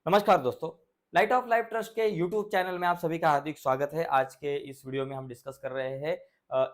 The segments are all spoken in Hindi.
नमस्कार दोस्तों, लाइट ऑफ लाइफ ट्रस्ट के यूट्यूब चैनल में आप सभी का हार्दिक स्वागत है। आज के इस वीडियो में हम डिस्कस कर रहे हैं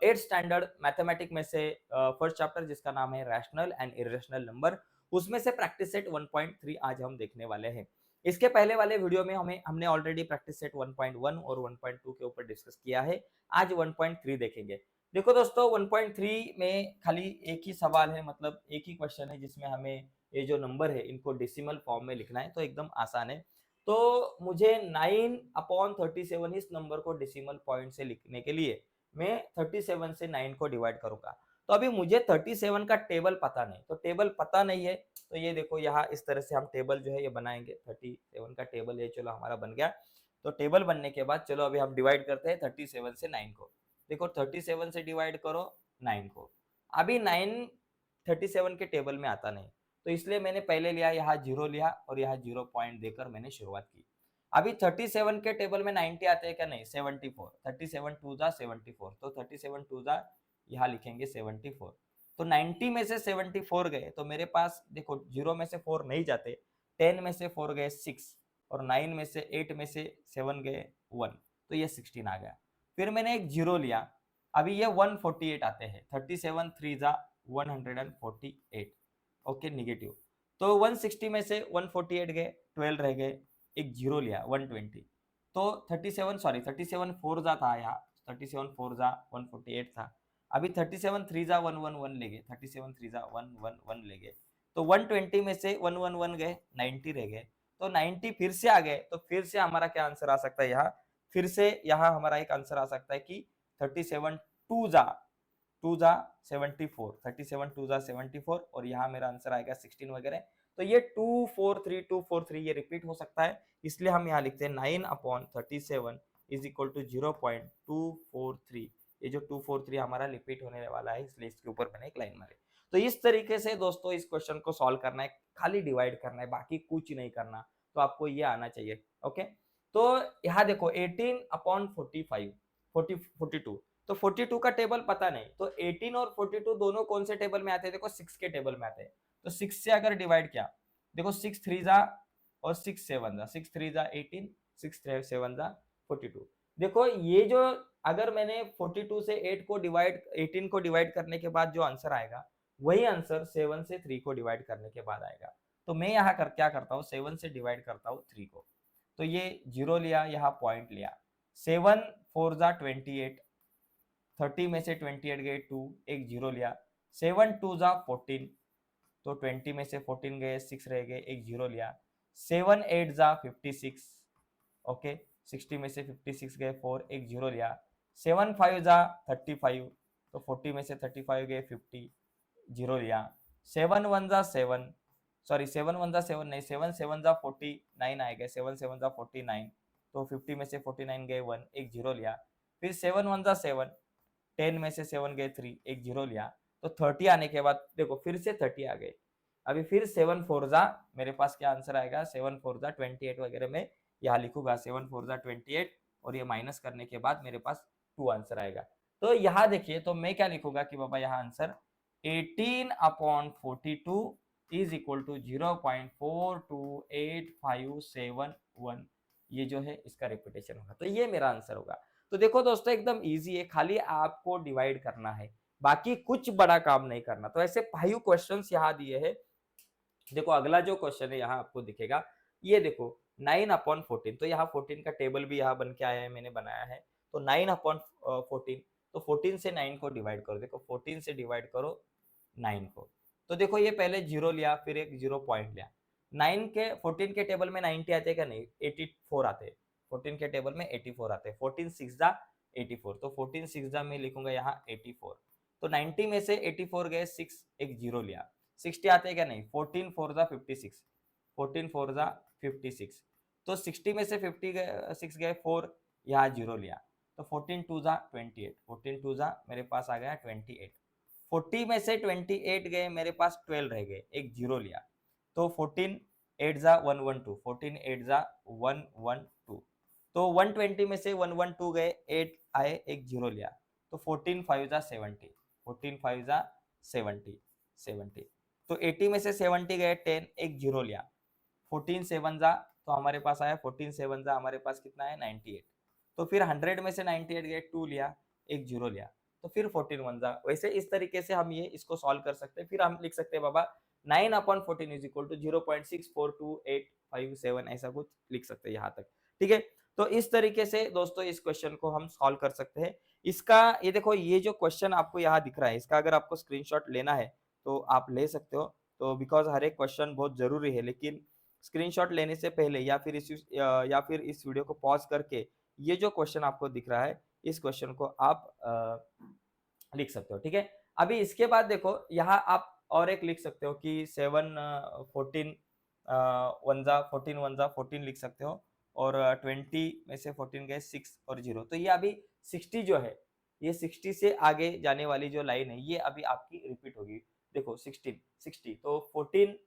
8th स्टैंडर्ड मैथमेटिक्स में से फर्स्ट चैप्टर जिसका नाम है रैशनल एंड इरेशनल नंबर। उसमें से प्रैक्टिस सेट 1.3 आज हम देखने वाले हैं। इसके पहले वाले वीडियो में हमने ऑलरेडी प्रैक्टिस सेट 1.1 और 1.2 के ऊपर डिस्कस किया है। आज 1.3 देखेंगे। देखो दोस्तों, 1.3 में खाली एक ही सवाल है, मतलब एक ही क्वेश्चन है जिसमें हमें ये जो नंबर है इनको डेसिमल फॉर्म में लिखना है, तो एकदम आसान है। तो मुझे 9/37 इस नंबर को डेसिमल पॉइंट से लिखने के लिए मैं 37 से 9 को डिवाइड करूंगा। तो अभी मुझे 37 का टेबल पता नहीं, तो टेबल पता नहीं है तो ये देखो यहाँ इस तरह से हम टेबल जो है ये बनाएंगे। 37 का टेबल ये चलो हमारा बन गया। तो टेबल बनने के बाद चलो अभी हम डिवाइड करते हैं 37 से 9 को। देखो 37 से डिवाइड करो 9 को। अभी 9 37 के टेबल में आता नहीं, तो इसलिए मैंने पहले लिया यहाँ 0 लिया और यहाँ 0 पॉइंट देकर मैंने शुरुआत की। अभी 37 के टेबल में 90 आते हैं क्या? नहीं, 74। 37 2 जा 74, तो 37 2 जा यहाँ लिखेंगे 74। तो 90 में से 74 गए तो मेरे पास देखो 0 में से 4 नहीं जाते, 10 में से 4 गए 6 और 9 में से 8 में से 7 गए 1, तो ये 16 आ गया। फिर मैंने एक 0 लिया, अभी ये 148 आते हैं। 37 3 जा 148, ओके नेगेटिव। तो 160 में से 148 गए, 12 रह गए, एक 0 लिया 120। तो 37 4 जा था यहाँ, 37 4 जा 148 था। अभी 37 3 जा 111 ले गए, 37 3 जा 111 ले गए। तो 120 में से 111 गए, 90 रह गए। तो 90 फिर से आ गए, तो फिर से हमारा क्या आंसर आ सकता है यहाँ? फिर से यहाँ हमारा एक आंसर आ सकता है कि 37 2 जा 74, 37 2 जा 74 और यहाँ मेरा आंसर आएगा 16 वगैरह। तो ये 243 ये रिपीट हो सकता है, इसलिए हम यहाँ लिखते हैं 9/37 इज इक्वल टू 0.243। ये जो 243 हमारा रिपीट होने वाला है, इसलिए इसके ऊपर मैंने एक लाइन मारी। तो इस तरीके से दोस्तों इस क्वेश्चन को सॉल्व करना है, खाली डिवाइड करना है, बाकी कुछ नहीं करना। तो आपको ये आना चाहिए। ओके, तो यहाँ देखो 18/45 42, तो 42 का टेबल पता नहीं, तो 18 और 42 दोनों कौन से टेबल में आते हैं? देखो 6 के टेबल में आते हैं। तो 6 से अगर डिवाइड किया, देखो 6 3 जा और 6 7 जा, 6 3 जा 18, 6 7 जा 42। देखो ये जो अगर मैंने 42 से 8 को डिवाइड 18 को डिवाइड करने के बाद जो आंसर आएगा, वही आंसर 7 से 3 को डिवाइड करने के बाद आएगा। तो मैं यहाँ क्या करता हूँ, 7 से डिवाइड करता हूँ 3 को। तो ये 0 लिया, यहाँ पॉइंट लिया। 7 4 जा 28, 30 में से 28 गए 2, एक 0 लिया। 7 2 जा 14, तो 20 में से 14 गए 6 रह गए, एक 0 लिया। 7 8 जा 56, ओके 60 में से 56 गए 4, एक 0 लिया। 7 5 जा 35, तो 40 में से 35 गए 50, 0 लिया। 7 1 जा 7, सॉरी 7 1 जा 7 नहीं, 7 7 जा 49 आएगा, 7 7 जा 49, तो 50 में से 49 गए 1, एक 0 लिया। फिर 7 1 जा 7, 10 में से 7 गए 3, एक 0 लिया। तो 30 आने के बाद देखो फिर से 30 आ गए। अभी फिर 7 4 जा, मेरे पास क्या आंसर आएगा? 7 4 जा 28 वगैरह में यहाँ लिखूंगा, 7 4 जा 28 और ये माइनस करने के बाद मेरे पास 2 आंसर आएगा। तो यहाँ देखिए, तो मैं क्या लिखूंगा कि बाबा यहाँ आंसर 18/42 इज इक्वल टू 0.428571, ये जो है इसका रिपीटेशन होगा। तो ये मेरा आंसर होगा। तो देखो दोस्तों एकदम इजी है, खाली आपको डिवाइड करना है, बाकी कुछ बड़ा काम नहीं करना। तो ऐसे 5 क्वेश्चंस यहाँ दिए हैं। देखो अगला जो क्वेश्चन है यहाँ आपको दिखेगा, ये देखो 9/14, तो यहाँ 14 का टेबल भी यहाँ बन के आया है, मैंने बनाया है। तो 9/14, तो 14 से 9 को डिवाइड करो। देखो 14 से डिवाइड करो 9 को, तो देखो ये पहले 0 लिया, फिर एक 0 पॉइंट लिया। 14 के टेबल में 90 आते हैं क्या? नहीं, 84 आते हैं। 14 के टेबल में 84 आते हैं। 14 6 जा 84, तो 14 6 जा मैं लिखूंगा यहाँ 84। तो 90 में से 84 गए 6, एक 0 लिया। 60 आते हैं क्या? नहीं, 14 4 जा 56, 14 4 जा 56, तो 60 में से 56 गए 4, यहाँ 0 लिया। तो 14 2 जा 28, 14 2 जा मेरे पास आ गया 28। 40 में से 28 गए, मेरे पास 12 रह गए, एक 0 लिया। तो 14 8 जा 112, 14 8 जा 112, तो 120 में से 112 गए, 8 आए, एक 0 लिया। तो 14 5 जा 70, 14 5 जा 70, 70, तो 80 में से 70 गए 10, एक 0 लिया। 14 7 जा तो हमारे पास आया 14 7 जा हमारे पास कितना है 98। तो फिर 100 में से 98 गए, 2 लिया, एक जीरो लिया, तो फिर 14 1 जा। वैसे इस तरीके से हम ये इसको सॉल्व कर सकते हैं। फिर हम लिख सकते हैं बाबा 9/14 इज इक्वल टू 0.642857 ऐसा कुछ लिख सकते हैं यहाँ तक। ठीक है, तो इस तरीके से दोस्तों इस क्वेश्चन को हम सॉल्व कर सकते हैं। इसका ये देखो, ये जो क्वेश्चन आपको यहाँ दिख रहा है, इसका अगर आपको स्क्रीनशॉट लेना है तो आप ले सकते हो। तो बिकॉज हर एक क्वेश्चन बहुत जरूरी है, लेकिन स्क्रीनशॉट लेने से पहले या फिर इस वीडियो को पॉज करके ये जो क्वेश्चन आपको दिख रहा है, इस क्वेश्चन को आप लिख सकते हो। ठीक है, अभी इसके बाद देखो यहाँ आप और एक लिख सकते हो कि 7 14 14 लिख सकते हो, और 20 में से 14 गए 6 और 0। तो ये अभी 60 जो है, ये 60 से आगे जाने वाली जो लाइन है ये अभी आपकी रिपीट होगी। देखो 16 60, तो 14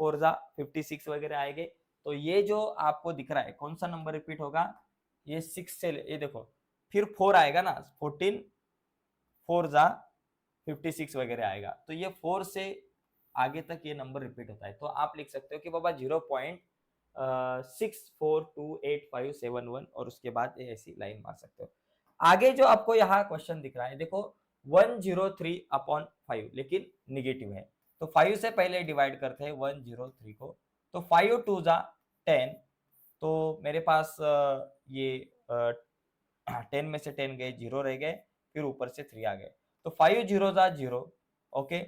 4 जा 56 वगैरह आएंगे। तो ये जो आपको दिख रहा है कौन सा नंबर रिपीट होगा, ये 6 से ये देखो फिर 4 आएगा ना, 14 4 जा 56 वगैरह आएगा। तो ये 4 से आगे तक ये नंबर रिपीट होता है। तो आप लिख सकते हो कि बाबा 0.642857 और उसके बाद ऐसी लाइन मार सकते हो। आगे जो आपको यहाँ क्वेश्चन दिख रहा है देखो 103/5, लेकिन निगेटिव है। तो 5 से पहले डिवाइड करते हैं 103 को। तो 5 2 जा 10, तो मेरे पास ये 10 में से 10 गए, 0 रह गए, फिर ऊपर से 3 आ गए। तो 5 0 जा 0, ओके।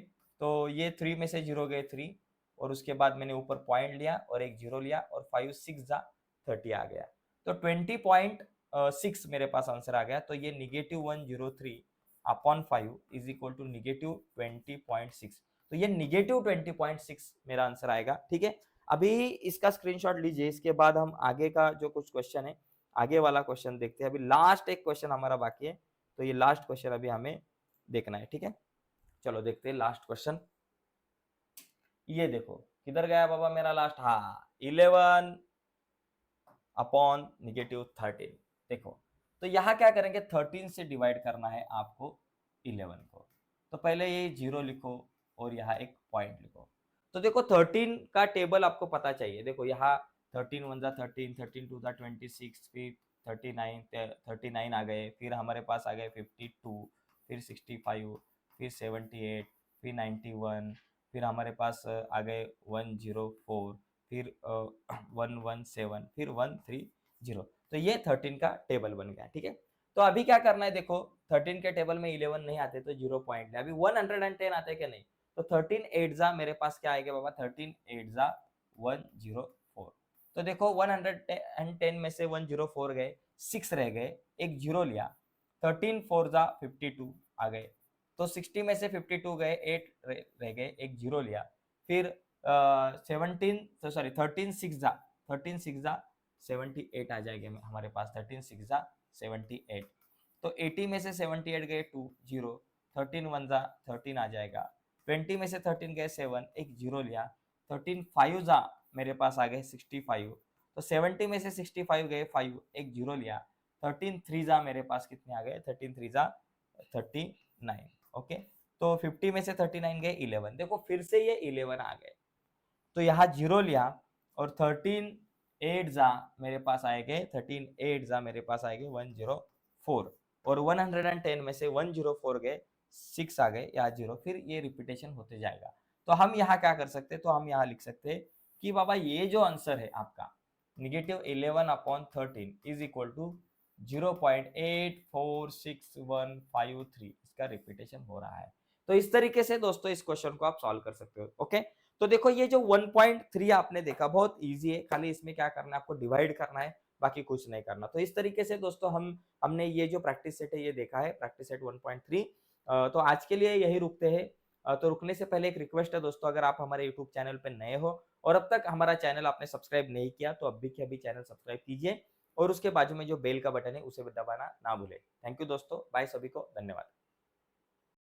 तो ये 3 में से 0 गए 3, और उसके बाद मैंने ऊपर पॉइंट लिया और एक 0 लिया, और 5 6 जा 30 आ गया। तो 20.6 मेरे पास आंसर आ गया। तो ये -103/5 इज इक्वल टू -20.6। तो ये -20.6 मेरा आंसर आएगा। ठीक है, अभी इसका स्क्रीनशॉट लीजिए। इसके बाद हम आगे का जो कुछ क्वेश्चन है, आगे वाला क्वेश्चन देखते हैं। अभी लास्ट एक क्वेश्चन हमारा बाकी है, तो ये लास्ट क्वेश्चन अभी हमें देखना है। ठीक है, चलो देखते हैं लास्ट क्वेश्चन। ये देखो किधर गया बाबा मेरा लास्ट, हाँ 11/-13। देखो, तो यहाँ क्या करेंगे, 13 से डिवाइड करना है आपको 11 को। तो पहले ये 0 लिखो और यहाँ एक पॉइंट लिखो। तो देखो 13 का टेबल आपको पता चाहिए। देखो यहाँ 13 1 जा 13, 13 2 जा 26, फिर 39 आ गए, फिर हमारे पास आ गए 52, फिर 65, फिर 78, फिर 91, फिर हमारे पास आ गए 104, फिर 117, फिर 130। तो ये 13 का टेबल बन गया। ठीक है, तो अभी क्या करना है, देखो 13 के टेबल में 11 नहीं आते तो 0 पॉइंट है। अभी 110 आते क्या नहीं, तो 13 8 जा मेरे पास क्या आएगा बाबा, 13 8 जा 104। तो देखो 110 में से 104 गए, 6 रह गए, एक 0 लिया, 13 4 जा 52 आ गए। तो 60 में से 52 गए, 8 रह गए, एक 0 लिया, फिर 13 6 जा 78 आ जाएंगे हमारे पास, 13 6 जा 78। तो 80 में से 78 गए 2 0, 13 1 जा 13 आ जाएगा, 20 में से 13 गए 7, एक 0 लिया, 13 5 जा मेरे पास आ गए 65। तो 70 में से 65 गए 5, एक 0 लिया, 13 3 जा मेरे पास कितने आ गए, 13 3 जा 39। ओके, तो 50 में से 39 गए 11। देखो फिर से ये 11 आ गए, तो यहाँ 0 लिया, और 13 8 जा मेरे पास आएंगे, 13 8 जा मेरे पास आएंगे 104, और 110 में से 104 गए, 6 आ गए, या 0, फिर ये रिपीटेशन होते जाएगा। तो हम यहाँ क्या कर सकते हैं, तो हम यहाँ लिख सकते हैं कि बाबा ये जो आंसर है आपका -11/13 इज इक्वल टू 0.846153, इसका रिपीटेशन हो रहा है। तो इस तरीके से दोस्तों इस क्वेश्चन को आप सॉल्व कर सकते हो। ओके, तो देखो ये जो 1.3 आपने देखा बहुत इजी है, खाली इसमें क्या करना है, आपको डिवाइड करना है, बाकी कुछ नहीं करना। तो इस तरीके से दोस्तों हमने ये जो प्रैक्टिस सेट है ये देखा है, प्रैक्टिस सेट 1.3। तो आज के लिए यही रुकते हैं। तो रुकने से पहले एक रिक्वेस्ट है दोस्तों, अगर आप हमारे यूट्यूब चैनल पर नए हो और अब तक हमारा चैनल आपने सब्सक्राइब नहीं किया, तो अभी के अभी चैनल सब्सक्राइब कीजिए, और उसके बाजू में जो बेल का बटन है उसे दबाना ना भूले। थैंक यू दोस्तों, बाय, सभी को धन्यवाद।